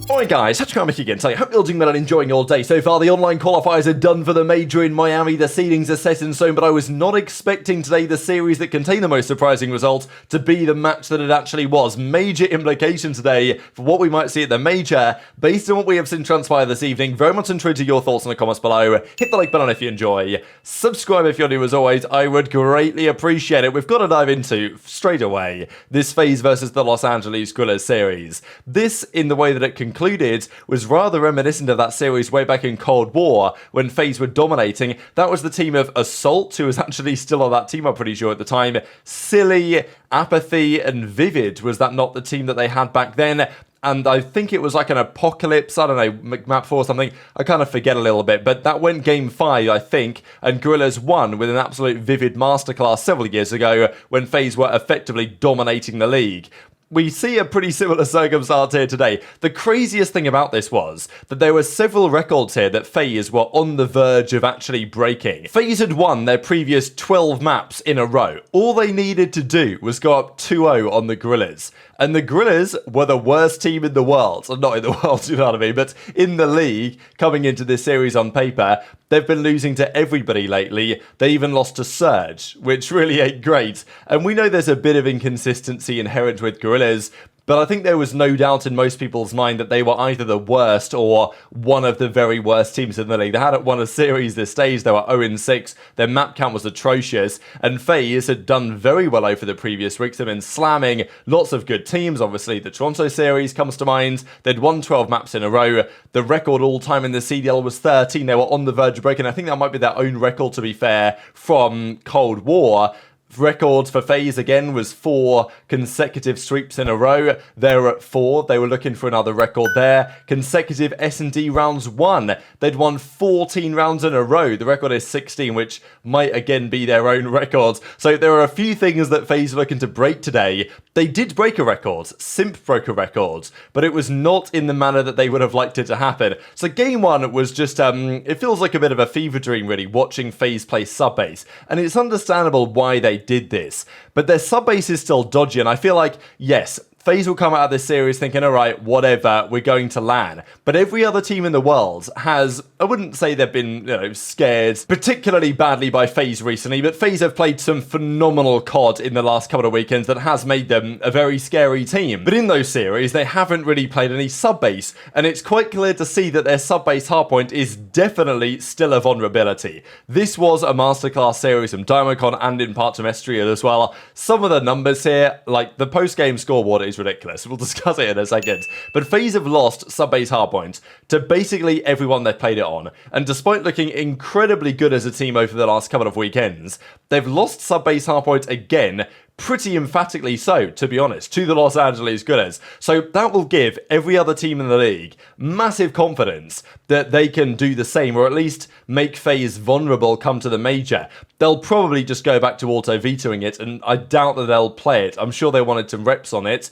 Alright guys, HyDra again. So I hope you're doing well and enjoying your day. So far the online qualifiers are done for the major in Miami. The seedings are set in stone, but I was not expecting today the series that contained the most surprising result to be the match that it actually was. Major implication today for what we might see at the major. Based on what we have seen transpire this evening, very much intrigued to your thoughts in the comments below. Hit the like button if you enjoy. Subscribe if you're new as always. I would greatly appreciate it. We've got to dive into, straight away, this FaZe versus the Los Angeles Guerrillas series. This, in the way that it concluded, was rather reminiscent of that series way back in Cold War when FaZe were dominating. That was the team of Assault, who was actually still on that team, I'm pretty sure, at the time. Silly, Apathy, and Vivid. Was that not the team that they had back then? And I think it was like an Apocalypse, I don't know, map 4 or something. I kind of forget a little bit, but that went game 5, I think, and Guerrillas won with an absolute Vivid masterclass several years ago when FaZe were effectively dominating the league. We see a pretty similar circumstance here today. The craziest thing about this was that there were several records here that FaZe were on the verge of actually breaking. FaZe had won their previous 12 maps in a row. All they needed to do was go up 2-0 on the Guerrillas. And the Guerrillas were the worst team in the world. Not in the world, you know what I mean, but in the league, coming into this series on paper. They've been losing to everybody lately. They even lost to Surge, which really ain't great. And we know there's a bit of inconsistency inherent with Guerrillas, but I think there was no doubt in most people's mind that they were either the worst or one of the very worst teams in the league. They hadn't won a series this stage. They were 0-6. Their map count was atrocious. And FaZe had done very well over the previous weeks. They've been slamming lots of good teams. Obviously, the Toronto series comes to mind. They'd won 12 maps in a row. The record all-time in the CDL was 13. They were on the verge of breaking. I think that might be their own record, to be fair, from Cold War. Records for FaZe again was 4 consecutive sweeps in a row. They're at 4. They were looking for another record there. Consecutive S&D rounds won. They'd won 14 rounds in a row. The record is 16, which might again be their own records. So there are a few things that FaZe are looking to break today. They did break a record. Simp broke a record, but it was not in the manner that they would have liked it to happen. So game 1 was just, it feels like a bit of a fever dream really, watching FaZe play subbase. And it's understandable why they did this, but their subbase is still dodgy, and I feel like, yes, FaZe will come out of this series thinking, alright, whatever, we're going to LAN. But every other team in the world has, I wouldn't say they've been, scared particularly badly by FaZe recently, but FaZe have played some phenomenal COD in the last couple of weekends that has made them a very scary team. But in those series, they haven't really played any subbase, and it's quite clear to see that their subbase hardpoint is definitely still a vulnerability. This was a masterclass series from Diamondcon and in part from Estriel as well. Some of the numbers here, like the post-game scoreboard is ridiculous. We'll discuss it in a second. But FaZe have lost sub-base hardpoint to basically everyone they've played it on. And despite looking incredibly good as a team over the last couple of weekends, they've lost sub-base hardpoint again, pretty emphatically so, to be honest, to the Los Angeles Guerrillas. So that will give every other team in the league massive confidence that they can do the same, or at least make FaZe vulnerable come to the major. They'll probably just go back to auto-vetoing it, and I doubt that they'll play it. I'm sure they wanted some reps on it,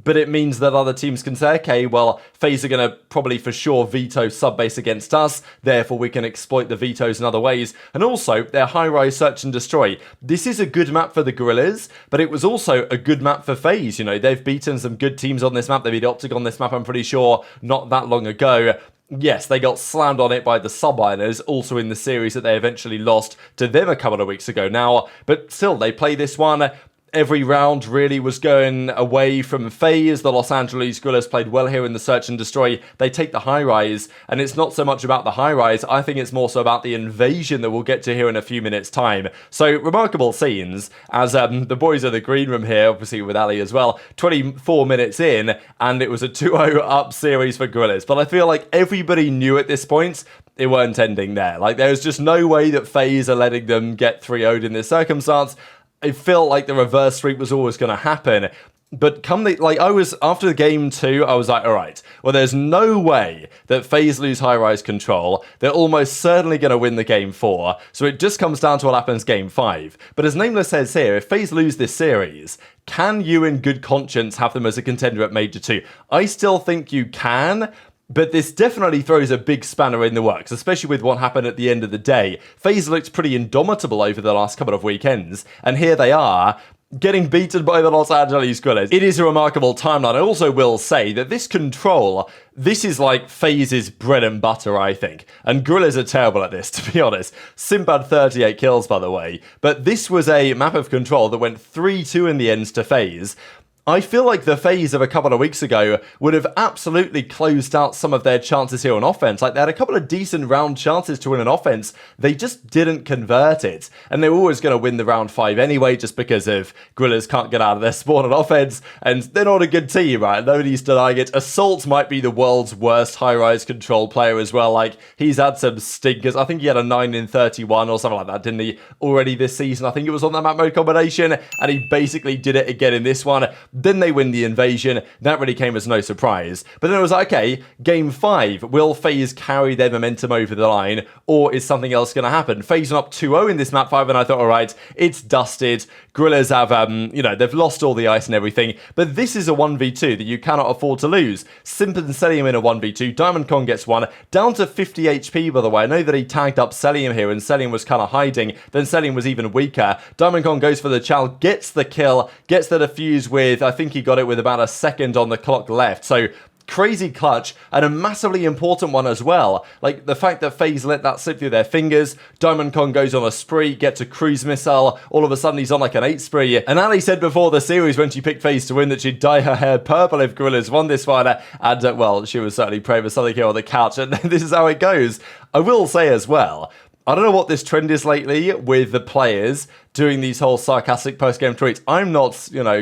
but it means that other teams can say, okay, well, FaZe are going to probably for sure veto subbase against us, therefore we can exploit the vetoes in other ways. And also, their high-rise search and destroy. This is a good map for the Guerrillas, but it was also a good map for FaZe. You know, they've beaten some good teams on this map. They beat OpTic on this map, I'm pretty sure, not that long ago. Yes, they got slammed on it by the Subliners, also in the series that they eventually lost to them a couple of weeks ago now, but still, they play this one. Every round really was going away from FaZe. The Los Angeles Guerrillas played well here in the search and destroy. They take the high rise, and it's not so much about the high rise. I think it's more so about the invasion that we'll get to here in a few minutes' time. So remarkable scenes as the boys are the green room here, obviously with Ali as well. 24 minutes in, and it was a 2-0 up series for Guerrillas. But I feel like everybody knew at this point it weren't ending there. Like, there's just no way that FaZe are letting them get 3-0'd in this circumstance. It felt like the reverse sweep was always going to happen. But after game 2, I was like, all right, well, there's no way that FaZe lose high-rise control. They're almost certainly going to win the game 4. So it just comes down to what happens game 5. But as Nameless says here, if FaZe lose this series, can you in good conscience have them as a contender at Major 2? I still think you can. But this definitely throws a big spanner in the works, especially with what happened at the end of the day. FaZe looked pretty indomitable over the last couple of weekends, and here they are, getting beaten by the Los Angeles Gorillas. It is a remarkable timeline. I also will say that this control, this is like FaZe's bread and butter, I think. And Gorillas are terrible at this, to be honest. Simp had 38 kills, by the way. But this was a map of control that went 3-2 in the end to FaZe. I feel like the FaZe of a couple of weeks ago would have absolutely closed out some of their chances here on offense. Like, they had a couple of decent round chances to win an offense. They just didn't convert it. And they were always going to win the round 5 anyway, just because of Gorillas can't get out of their spawn on offense. And they're not a good team, right? Nobody's denying it. Assault might be the world's worst high-rise control player as well. Like, he's had some stinkers. I think he had a 9 in 31 or something like that, didn't he? Already this season. I think it was on that map mode combination. And he basically did it again in this one. Then they win the invasion. That really came as no surprise. But then it was like, okay, game 5. Will FaZe carry their momentum over the line, or is something else going to happen? FaZe went up 2-0 in this map 5, and I thought, all right, it's dusted. Gorillas have, they've lost all the ice and everything. But this is a 1v2 that you cannot afford to lose. Simp and Cellium in a 1v2. Diamond Kong gets one. Down to 50 HP, by the way. I know that he tagged up Cellium here, and Cellium was kind of hiding. Then Cellium was even weaker. Diamond Kong goes for the chow, gets the kill, gets the defuse with, I think he got it with about a second on the clock left. So crazy clutch, and a massively important one as well. Like, the fact that FaZe let that slip through their fingers. Diamond Kong goes on a spree, gets a cruise missile. All of a sudden, he's on like an 8 spree. And Ali said before the series, when she picked FaZe to win, that she'd dye her hair purple if Gorillas won this one. And, well, she was certainly praying for something here on the couch. And this is how it goes. I will say as well, I don't know what this trend is lately with the players doing these whole sarcastic post-game tweets. I'm not,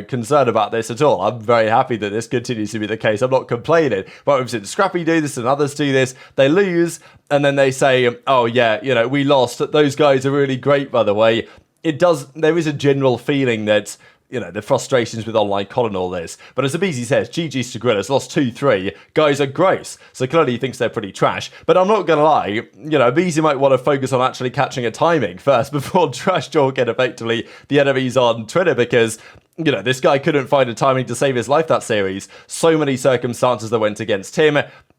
concerned about this at all. I'm very happy that this continues to be the case. I'm not complaining. But we've seen Scrappy do this and others do this. They lose, and then they say, oh yeah, we lost. Those guys are really great, by the way. There is a general feeling that, the frustrations with online COD and all this. But as aBeZy says, GG's to Gorillas, lost 2-3. Guys are gross. So clearly he thinks they're pretty trash. But I'm not going to lie, aBeZy might want to focus on actually catching a timing first before trash talking effectively the enemies on Twitter, because this guy couldn't find a timing to save his life that series. So many circumstances that went against him.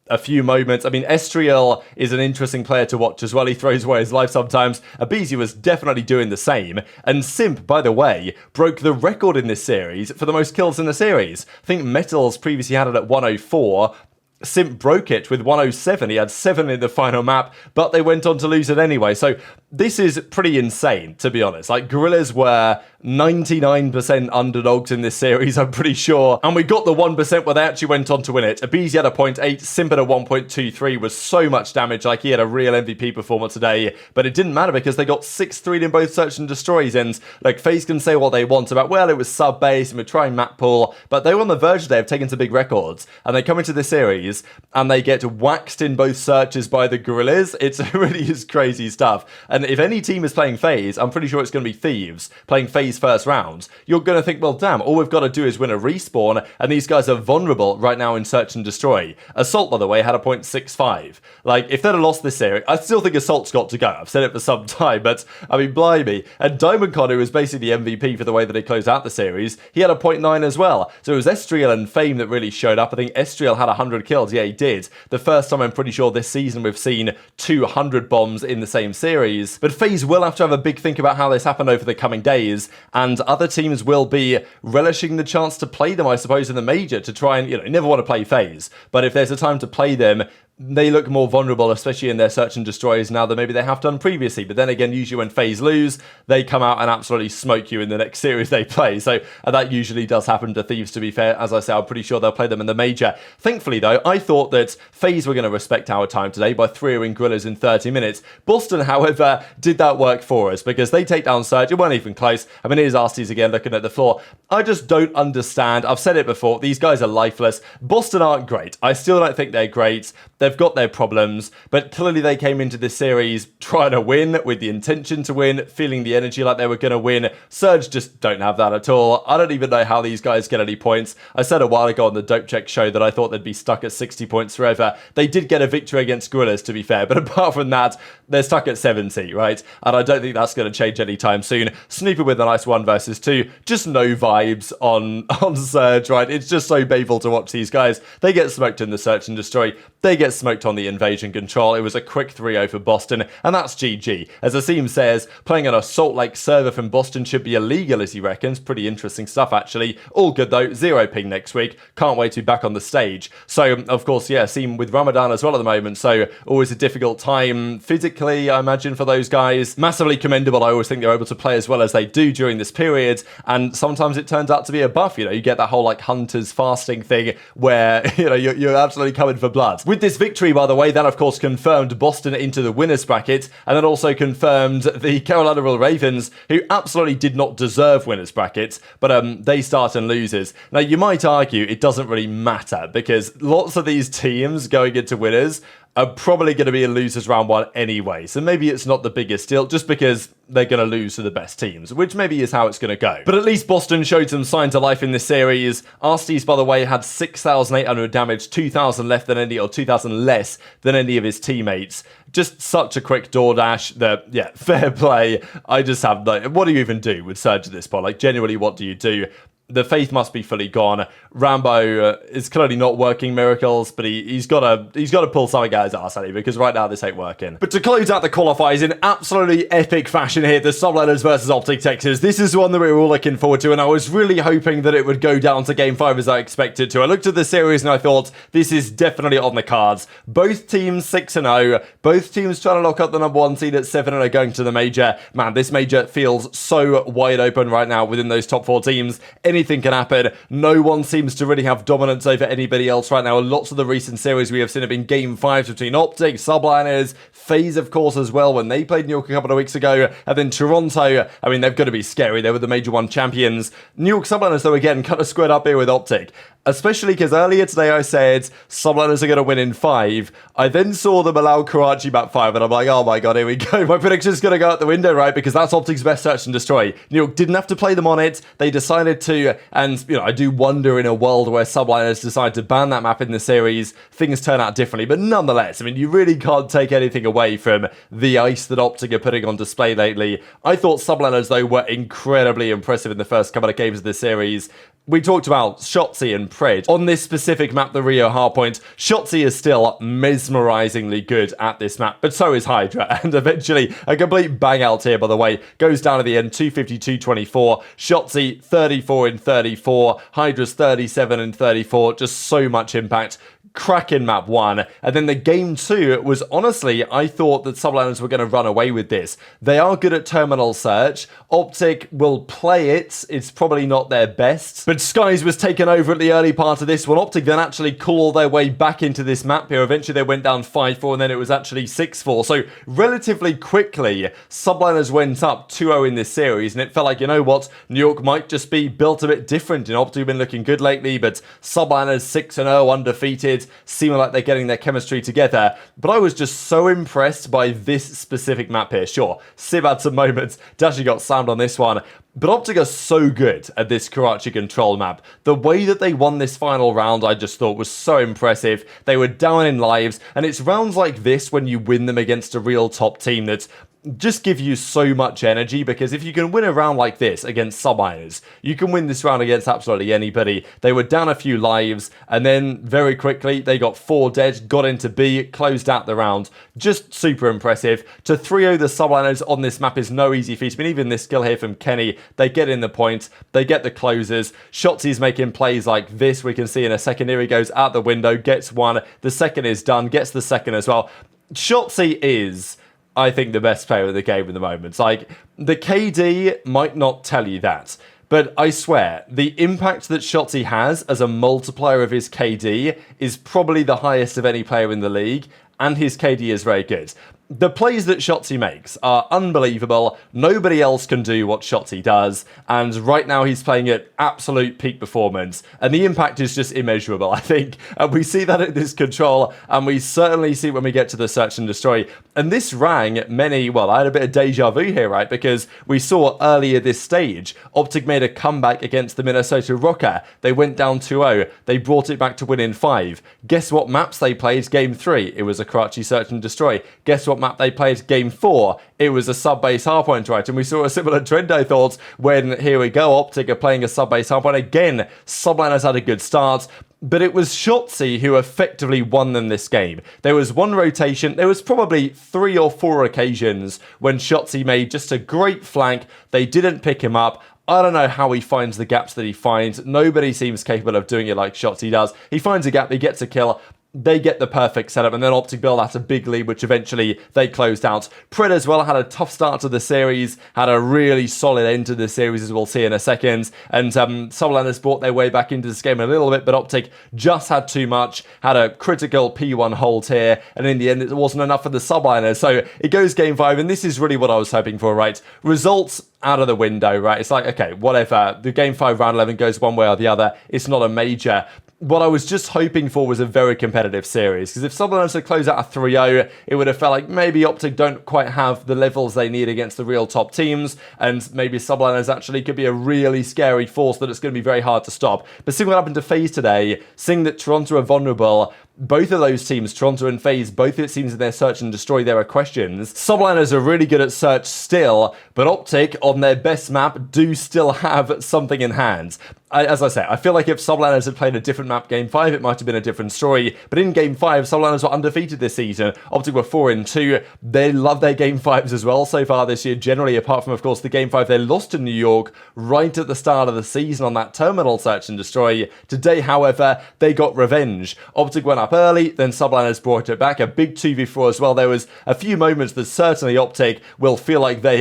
A few moments. I mean, Estriel is an interesting player to watch as well. He throws away his life sometimes. aBeZy was definitely doing the same. And Simp, by the way, broke the record in this series for the most kills in the series. I think MettalZ previously had it at 104. Simp broke it with 107. He had 7 in the final map, but they went on to lose it anyway. So this is pretty insane, to be honest. Like, Gorillas were 99% underdogs in this series, I'm pretty sure. And we got the 1% where they actually went on to win it. aBeZy had a 0.8, Simp had a 1.23, was so much damage. Like, he had a real MVP performance today, but it didn't matter because they got 6-3 in both search and destroys. And like, FaZe can say what they want about, well, it was sub-base and we're trying map pool, but they were on the verge today of taking some big records. And they come into this series and they get waxed in both searches by the Gorillas. It really is crazy stuff. And if any team is playing FaZe, I'm pretty sure it's going to be Thieves playing FaZe first round. You're going to think, well, damn, all we've got to do is win a respawn, and these guys are vulnerable right now in search and destroy. Assault, by the way, had a 0.65. Like, if they'd have lost this series, I still think Assault's got to go. I've said it for some time, but I mean, blimey. And Diamond Con, who was basically the MVP for the way that he closed out the series, he had a 0.9 as well. So it was Estriel and Fame that really showed up. I think Estriel had 100 kills. Yeah, he did. The first time I'm pretty sure this season we've seen 200 bombs in the same series. But FaZe will have to have a big think about how this happened over the coming days, and other teams will be relishing the chance to play them, I suppose, in the major to try and, you never want to play FaZe, but if there's a time to play them, they look more vulnerable, especially in their search and destroys now than maybe they have done previously. But then again, usually when FaZe lose, they come out and absolutely smoke you in the next series they play. So that usually does happen to Thieves, to be fair. As I say, I'm pretty sure they'll play them in the major. Thankfully, though, I thought that FaZe were going to respect our time today by 3-0ing Gorillas in 30 minutes. Boston, however, did that work for us because they take down Surge. It weren't even close. I mean, here's Arsties again looking at the floor. I just don't understand. I've said it before. These guys are lifeless. Boston aren't great. I still don't think they're great. They've got their problems, but clearly they came into this series trying to win, with the intention to win, feeling the energy like they were going to win. Surge just don't have that at all. I don't even know how these guys get any points. I said a while ago on the Dope Check show that I thought they'd be stuck at 60 points forever. They did get a victory against Gorillas, to be fair, but apart from that, they're stuck at 70, right? And I don't think that's going to change anytime soon. Snoopy with a nice 1 versus 2. Just no vibes on Surge, right? It's just so painful to watch these guys. They get smoked in the search and destroy. They get smoked on the invasion control. It was a quick 3-0 for Boston, and that's GG. As Asim says, playing on a Salt Lake server from Boston should be illegal, as he reckons. Pretty interesting stuff, actually. All good, though. 0 ping next week. Can't wait to be back on the stage. So, of course, yeah, Asim with Ramadan as well at the moment, so always a difficult time physically, I imagine, for those guys. Massively commendable. I always think they're able to play as well as they do during this period, and sometimes it turns out to be a buff. You know, you get that whole, like, Hunter's fasting thing where, you know, you're absolutely coming for blood. With this victory, by the way, that, of course, confirmed Boston into the winners bracket, and then also confirmed the Carolina Royal Ravens, who absolutely did not deserve winners brackets, but they start and losers. Now, you might argue it doesn't really matter, because lots of these teams going into winners are probably going to be in losers round 1 anyway, so maybe it's not the biggest deal, just because they're going to lose to the best teams, which maybe is how it's going to go. But at least Boston showed some signs of life in this series. Arsties, by the way, had 6,800 damage, 2,000 less than any, or 2,000 less than any of his teammates. Just such a quick DoorDash that, yeah, fair play. I just have, like, what do you even do with Surge at this point? Like, genuinely, what do you do? The faith must be fully gone. Rambo is clearly not working miracles, but he's got to pull something out his arse, because right now this ain't working. But to close out the qualifiers in absolutely epic fashion here, the Subliners versus OpTic Texas. This is one that we were all looking forward to, and I was really hoping that it would go down to Game 5 as I expected to. I looked at the series and I thought, this is definitely on the cards. Both teams 6-0, both teams trying to lock up the number 1 seed at 7-0 going to the major. Man, this major feels so wide open right now within those top 4 teams. Anything can happen. No one seems to really have dominance over anybody else right now. Lots of the recent series we have seen have been Game 5s between OpTic, Subliners, FaZe, of course, as well, when they played New York a couple of weeks ago, and then Toronto. I mean, they've got to be scary. They were the Major 1 champions. New York Subliners, though, again, kind of squared up here with OpTic. Especially because earlier today I said Subliners are going to win in 5. I then saw them allow Karachi back 5, and I'm like, oh my god, here we go. My prediction's going to go out the window, right? Because that's OpTic's best search and destroy. New York didn't have to play them on it. They decided to, and, you know, I do wonder in a world where Subliners decide to ban that map in the series, things turn out differently. But nonetheless, I mean, you really can't take anything away from the ice that OpTic are putting on display lately. I thought Subliners, though, were incredibly impressive in the first couple of games of the series. We talked about Shotzzy and Pred. On this specific map, the Rio Hardpoint, Shotzzy is still mesmerizingly good at this map, but so is HyDra. And eventually, a complete bang out here, by the way, goes down at the end, 252-24. Shotzzy, 34 in 34. HyDra's 37 in 34. Just so much impact. Cracking map 1, and then the game 2 was, honestly, I thought that Subliners were going to run away with this. They are good at terminal search. OpTic will play it. It's probably not their best, but Skyz was taken over at the early part of this one. OpTic then actually clawed their way back into this map here. Eventually they went down 5-4, and then it was actually 6-4. So relatively quickly, Subliners went up 2-0 in this series, and it felt like, you know what, New York might just be built a bit different. OpTic have been looking good lately, but Subliners 6-0, undefeated, seeming like they're getting their chemistry together. But I was just so impressed by this specific map here. Sure, Sib had some moments. Dashy got slammed on this one. But OpTic are so good at this Karachi control map. The way that they won this final round, I just thought was so impressive. They were down in lives, and it's rounds like this when you win them against a real top team that just give you so much energy, because if you can win a round like this against Subliners, you can win this round against absolutely anybody. They were down a few lives, and then very quickly they got 4 dead, got into B, closed out the round. Just super impressive. To 3-0 the Subliners on this map is no easy feat. I mean, even this skill here from Kenny, they get in the point, they get the closers. Shotzzy's making plays like this, we can see in a second. Here he goes out the window, gets one, the second is done, gets the second as well. Shotzzy is, I think, the best player in the game at the moment. Like, the KD might not tell you that, but I swear, the impact that Shotzzy has as a multiplier of his KD is probably the highest of any player in the league, and his KD is very good. The plays that Shotzzy makes are unbelievable. Nobody else can do what Shotzzy does, and right now he's playing at absolute peak performance, and the impact is just immeasurable, I think. And we see that in this control, and we certainly see when we get to the search and destroy. And this rang many, well, I had a bit of deja vu here, right? Because we saw earlier this stage, OpTic made a comeback against the Minnesota Rocker. They went down 2-0. They brought it back to win in 5. Guess what maps they played game 3? It was a Karachi search and destroy. Guess what map they played game 4? It was a sub-base hardpoint, right? And we saw a similar trend, I thought, when, here we go, OpTic are playing a sub-base hardpoint. Again, Subliners had a good start. but it was Shotzzy who effectively won them this game. There was one rotation, there was probably 3 or 4 occasions when Shotzzy made just a great flank, they didn't pick him up. I don't know how he finds the gaps that he finds. Nobody seems capable of doing it like Shotzzy does. He finds a gap, he gets a kill, they get the perfect setup, and then OpTic build out a big lead, which eventually they closed out. Pred as well had a tough start to the series, had a really solid end to the series, as we'll see in a second, and Subliners brought their way back into this game a little bit, but OpTic just had too much, had a critical P1 hold here, and in the end it wasn't enough for the Subliners, so it goes game 5, and this is really what I was hoping for, right? Results out of the window, right? It's like, okay, whatever, the game 5 round 11 goes one way or the other, it's not a major. What I was just hoping for was a very competitive series, because if Subliners had closed out a 3-0, it would have felt like maybe OpTic don't quite have the levels they need against the real top teams, and maybe Subliners actually could be a really scary force that it's going to be very hard to stop. But seeing what happened to FaZe today, seeing that Toronto are vulnerable, both of those teams, Toronto and FaZe, both it seems in their search and destroy, there are questions. Subliners are really good at search still, but OpTic, on their best map, do still have something in hand. As I say, I feel like if Subliners had played a different map game 5, it might have been a different story, but in game 5, Subliners were undefeated this season. OpTic were 4-2. They love their game 5s as well so far this year, generally, apart from, of course, the game 5 they lost to New York right at the start of the season on that terminal search and destroy. Today, however, they got revenge. OpTic went up early, then Subliners brought it back, a big 2v4 as well. There was a few moments that certainly OpTic will feel like they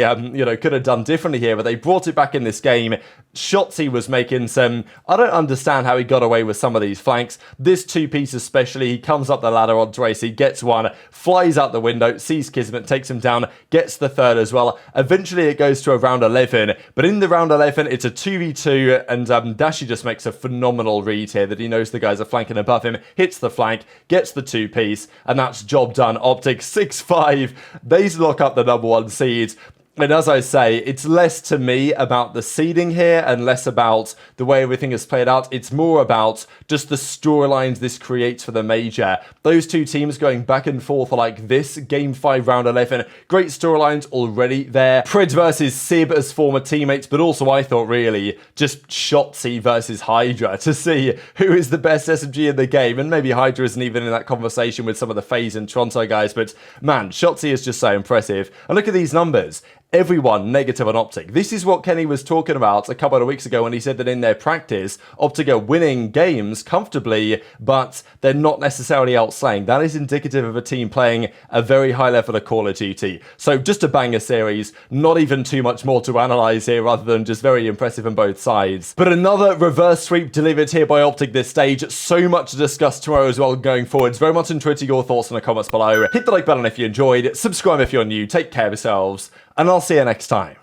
could have done differently here, but they brought it back in this game. Shotzzy was making some, I don't understand how he got away with some of these flanks. This 2-piece especially, he comes up the ladder on Drazah, gets one, flies out the window, sees Kismet, takes him down, gets the third as well. Eventually it goes to a round 11, but in the round 11 it's a 2v2, and Dashy just makes a phenomenal read here that he knows the guys are flanking above him, hits the flank, gets the 2-piece, and that's job done. OpTic 6-5, they lock up the #1 seed. And as I say, it's less to me about the seeding here and less about the way everything is played out. It's more about just the storylines this creates for the major. Those two teams going back and forth like this, game 5, round 11. Great storylines already there. Pred versus Sib as former teammates, but also I thought really just Shotzzy versus HyDra to see who is the best SMG in the game. And maybe HyDra isn't even in that conversation with some of the FaZe and Toronto guys, but man, Shotzzy is just so impressive. And look at these numbers. Everyone negative on OpTic. This is what Kenny was talking about a couple of weeks ago when he said that in their practice, OpTic are winning games comfortably, but they're not necessarily outslaying. That is indicative of a team playing a very high level of Call of Duty. So just a banger series, not even too much more to analyze here other than just very impressive on both sides. But another reverse sweep delivered here by OpTic this stage. So much to discuss tomorrow as well going forwards. Very much enjoyed your thoughts in the comments below. Hit the like button if you enjoyed, subscribe if you're new, take care of yourselves, and I'll see you next time.